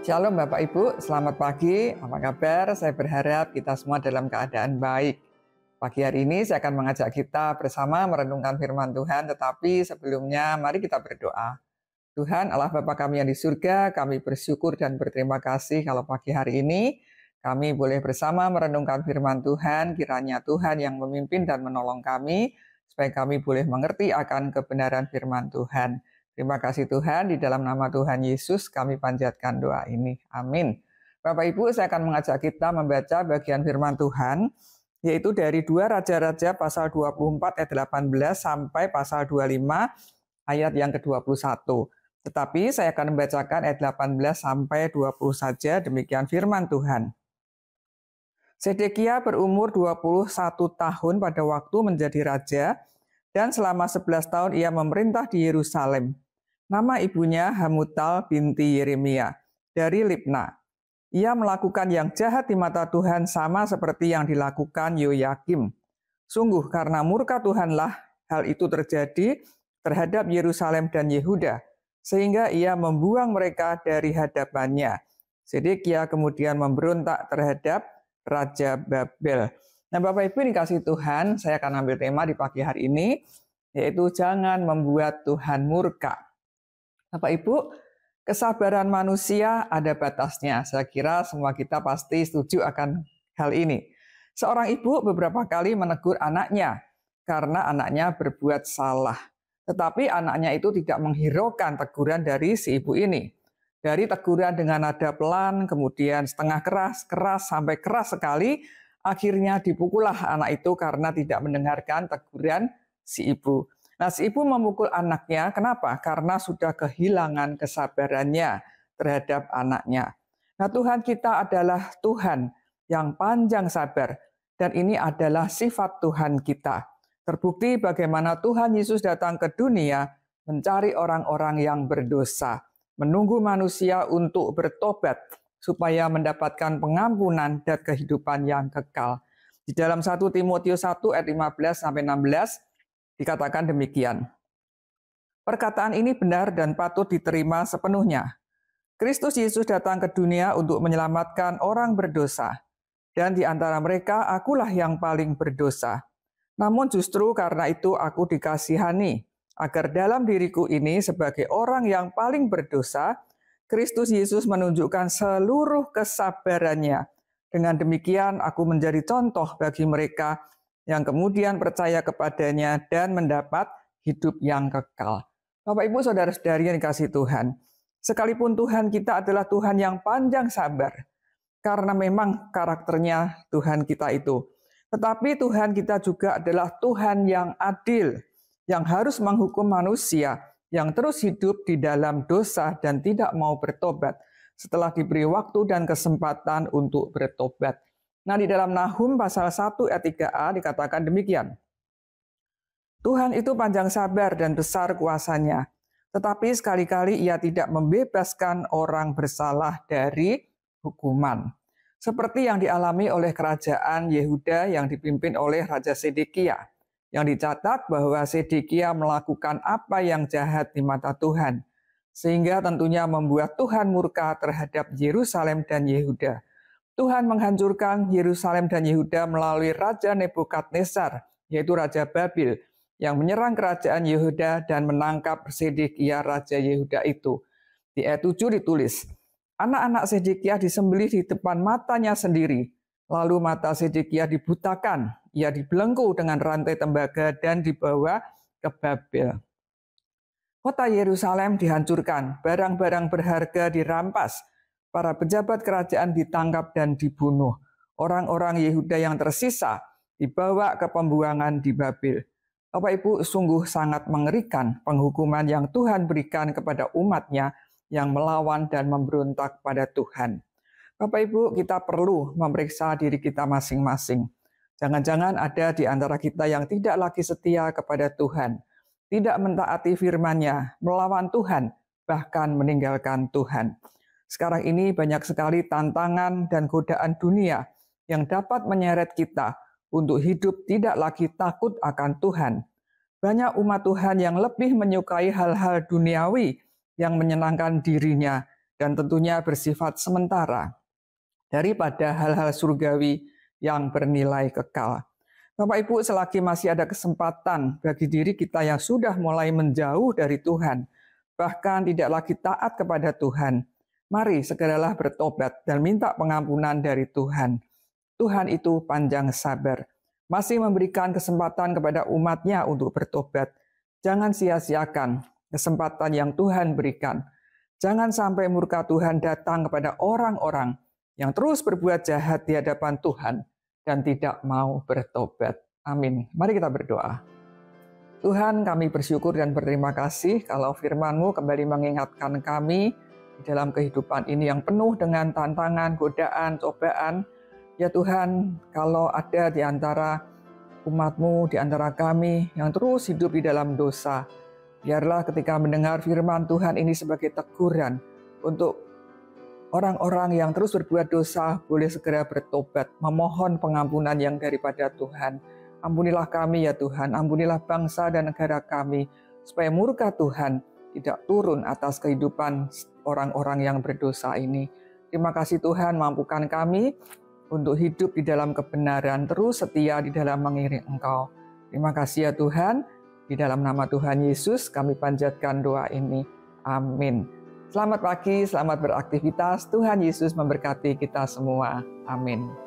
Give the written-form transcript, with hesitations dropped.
Shalom Bapak Ibu, selamat pagi, apa kabar? Saya berharap kita semua dalam keadaan baik. Pagi hari ini saya akan mengajak kita bersama merenungkan firman Tuhan, tetapi sebelumnya mari kita berdoa. Tuhan Allah Bapa kami yang di surga, kami bersyukur dan berterima kasih kalau pagi hari ini kami boleh bersama merenungkan firman Tuhan, kiranya Tuhan yang memimpin dan menolong kami, supaya kami boleh mengerti akan kebenaran firman Tuhan. Terima kasih Tuhan, di dalam nama Tuhan Yesus kami panjatkan doa ini. Amin. Bapak Ibu, saya akan mengajak kita membaca bagian firman Tuhan, yaitu dari 2 Raja-Raja pasal 24 ayat 18 sampai pasal 25 ayat yang ke-21. Tetapi saya akan membacakan ayat 18 sampai 20 saja, demikian firman Tuhan. Sedekia berumur 21 tahun pada waktu menjadi raja, dan selama 11 tahun ia memerintah di Yerusalem. Nama ibunya Hamutal binti Yeremia dari Libna. Ia melakukan yang jahat di mata Tuhan sama seperti yang dilakukan Yoyakim. Sungguh karena murka Tuhanlah hal itu terjadi terhadap Yerusalem dan Yehuda, sehingga ia membuang mereka dari hadapannya. Sedekia kemudian memberontak terhadap Raja Babel. Nah Bapak Ibu dikasih Tuhan, saya akan ambil tema di pagi hari ini, yaitu jangan membuat Tuhan murka. Bapak Ibu, kesabaran manusia ada batasnya. Saya kira semua kita pasti setuju akan hal ini. Seorang ibu beberapa kali menegur anaknya karena anaknya berbuat salah. Tetapi anaknya itu tidak menghiraukan teguran dari si ibu ini. Dari teguran dengan nada pelan, kemudian setengah keras, sampai keras sekali, akhirnya dipukullah anak itu karena tidak mendengarkan teguran si ibu. Nah, si ibu memukul anaknya, kenapa? Karena sudah kehilangan kesabarannya terhadap anaknya. Nah, Tuhan kita adalah Tuhan yang panjang sabar, dan ini adalah sifat Tuhan kita. Terbukti bagaimana Tuhan Yesus datang ke dunia mencari orang-orang yang berdosa, menunggu manusia untuk bertobat, supaya mendapatkan pengampunan dan kehidupan yang kekal. Di dalam 1 Timotius 1 ayat 15-16, dikatakan demikian. Perkataan ini benar dan patut diterima sepenuhnya. Kristus Yesus datang ke dunia untuk menyelamatkan orang berdosa, dan di antara mereka akulah yang paling berdosa. Namun justru karena itu aku dikasihani, agar dalam diriku ini sebagai orang yang paling berdosa, Kristus Yesus menunjukkan seluruh kesabarannya. Dengan demikian aku menjadi contoh bagi mereka yang kemudian percaya kepadanya dan mendapat hidup yang kekal. Bapak Ibu Saudara-saudari yang dikasihi Tuhan, sekalipun Tuhan kita adalah Tuhan yang panjang sabar, karena memang karakternya Tuhan kita itu. Tetapi Tuhan kita juga adalah Tuhan yang adil, yang harus menghukum manusia, yang terus hidup di dalam dosa dan tidak mau bertobat, setelah diberi waktu dan kesempatan untuk bertobat. Nah, di dalam Nahum pasal 1 ayat 3a dikatakan demikian. Tuhan itu panjang sabar dan besar kuasanya, tetapi sekali-kali ia tidak membebaskan orang bersalah dari hukuman. Seperti yang dialami oleh kerajaan Yehuda yang dipimpin oleh Raja Sedekia, yang dicatat bahwa Sedekia melakukan apa yang jahat di mata Tuhan, sehingga tentunya membuat Tuhan murka terhadap Yerusalem dan Yehuda. Tuhan menghancurkan Yerusalem dan Yehuda melalui Raja Nebukadnezar, yaitu Raja Babel, yang menyerang kerajaan Yehuda dan menangkap Sedekia Raja Yehuda itu. Di ayat 7 ditulis, anak-anak Sedekia disembelih di depan matanya sendiri, lalu mata Sedekia dibutakan, ia dibelenggu dengan rantai tembaga dan dibawa ke Babel. Kota Yerusalem dihancurkan, barang-barang berharga dirampas, para pejabat kerajaan ditangkap dan dibunuh. Orang-orang Yehuda yang tersisa dibawa ke pembuangan di Babel. Bapak Ibu, sungguh sangat mengerikan penghukuman yang Tuhan berikan kepada umat-Nya yang melawan dan memberontak pada Tuhan. Bapak Ibu, kita perlu memeriksa diri kita masing-masing. Jangan-jangan ada di antara kita yang tidak lagi setia kepada Tuhan, tidak mentaati firman-Nya, melawan Tuhan, bahkan meninggalkan Tuhan. Sekarang ini banyak sekali tantangan dan godaan dunia yang dapat menyeret kita untuk hidup tidak lagi takut akan Tuhan. Banyak umat Tuhan yang lebih menyukai hal-hal duniawi yang menyenangkan dirinya dan tentunya bersifat sementara daripada hal-hal surgawi yang bernilai kekal. Bapak Ibu, selagi masih ada kesempatan bagi diri kita yang sudah mulai menjauh dari Tuhan, bahkan tidak lagi taat kepada Tuhan, mari segeralah bertobat dan minta pengampunan dari Tuhan. Tuhan itu panjang sabar, masih memberikan kesempatan kepada umat-Nya untuk bertobat. Jangan sia-siakan kesempatan yang Tuhan berikan. Jangan sampai murka Tuhan datang kepada orang-orang yang terus berbuat jahat di hadapan Tuhan dan tidak mau bertobat. Amin. Mari kita berdoa. Tuhan, kami bersyukur dan berterima kasih kalau firman-Mu kembali mengingatkan kami di dalam kehidupan ini yang penuh dengan tantangan, godaan, cobaan. Ya Tuhan, kalau ada di antara umat-Mu, di antara kami yang terus hidup di dalam dosa, biarlah ketika mendengar firman Tuhan ini sebagai teguran untuk orang-orang yang terus berbuat dosa boleh segera bertobat, memohon pengampunan yang daripada Tuhan. Ampunilah kami ya Tuhan, ampunilah bangsa dan negara kami, supaya murka Tuhan tidak turun atas kehidupan orang-orang yang berdosa ini. Terima kasih Tuhan, mampukan kami untuk hidup di dalam kebenaran, terus setia di dalam mengiring Engkau. Terima kasih ya Tuhan, di dalam nama Tuhan Yesus kami panjatkan doa ini. Amin. Selamat pagi, selamat beraktivitas. Tuhan Yesus memberkati kita semua. Amin.